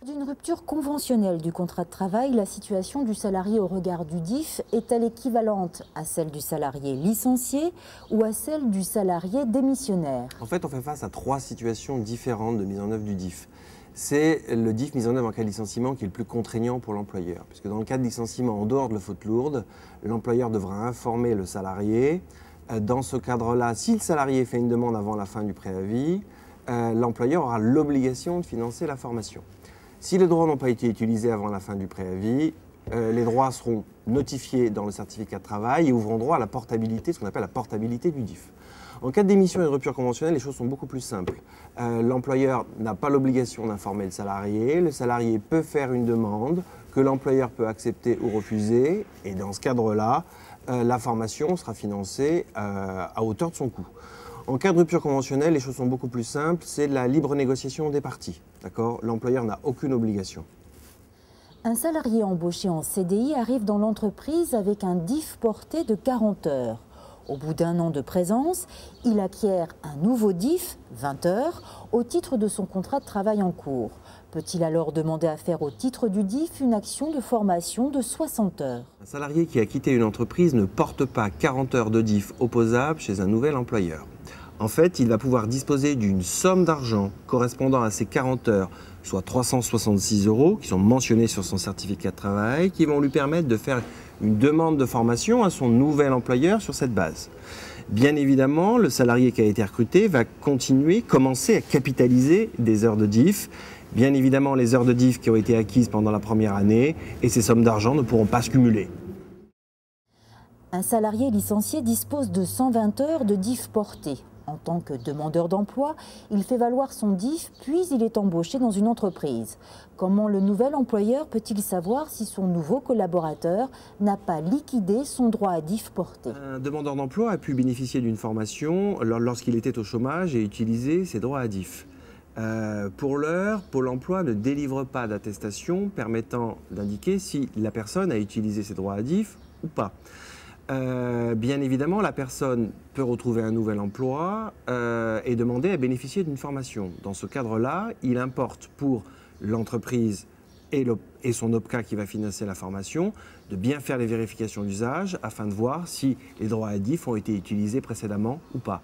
D'une rupture conventionnelle du contrat de travail, la situation du salarié au regard du DIF est-elle équivalente à celle du salarié licencié ou à celle du salarié démissionnaire? En fait, on fait face à trois situations différentes de mise en œuvre du DIF. C'est le DIF mis en œuvre en cas de licenciement qui est le plus contraignant pour l'employeur. Puisque dans le cas de licenciement en dehors de la faute lourde, l'employeur devra informer le salarié. Dans ce cadre-là, si le salarié fait une demande avant la fin du préavis, l'employeur aura l'obligation de financer la formation. Si les droits n'ont pas été utilisés avant la fin du préavis, les droits seront notifiés dans le certificat de travail et ouvront droit à la portabilité, ce qu'on appelle la portabilité du DIF. En cas de démission et de rupture conventionnelle, les choses sont beaucoup plus simples. L'employeur n'a pas l'obligation d'informer le salarié peut faire une demande que l'employeur peut accepter ou refuser, et dans ce cadre-là, la formation sera financée à hauteur de son coût. En cas de rupture conventionnelle, les choses sont beaucoup plus simples, c'est la libre négociation des parties. L'employeur n'a aucune obligation. Un salarié embauché en CDI arrive dans l'entreprise avec un DIF porté de 40 heures. Au bout d'un an de présence, il acquiert un nouveau DIF, 20 heures, au titre de son contrat de travail en cours. Peut-il alors demander à faire au titre du DIF une action de formation de 60 heures? Un salarié qui a quitté une entreprise ne porte pas 40 heures de DIF opposable chez un nouvel employeur. En fait, il va pouvoir disposer d'une somme d'argent correspondant à ces 40 heures, soit 366 €, qui sont mentionnés sur son certificat de travail, qui vont lui permettre de faire une demande de formation à son nouvel employeur sur cette base. Bien évidemment, le salarié qui a été recruté va commencer à capitaliser des heures de DIF. Bien évidemment, les heures de DIF qui ont été acquises pendant la première année et ces sommes d'argent ne pourront pas se cumuler. Un salarié licencié dispose de 120 heures de DIF porté. En tant que demandeur d'emploi, il fait valoir son DIF, puis il est embauché dans une entreprise. Comment le nouvel employeur peut-il savoir si son nouveau collaborateur n'a pas liquidé son droit à DIF porté? Un demandeur d'emploi a pu bénéficier d'une formation lorsqu'il était au chômage et utiliser ses droits à DIF. Pour l'heure, Pôle emploi ne délivre pas d'attestation permettant d'indiquer si la personne a utilisé ses droits à DIF ou pas. Bien évidemment, la personne peut retrouver un nouvel emploi et demander à bénéficier d'une formation. Dans ce cadre-là, il importe pour l'entreprise et son OPCA qui va financer la formation de bien faire les vérifications d'usage afin de voir si les droits à DIF ont été utilisés précédemment ou pas.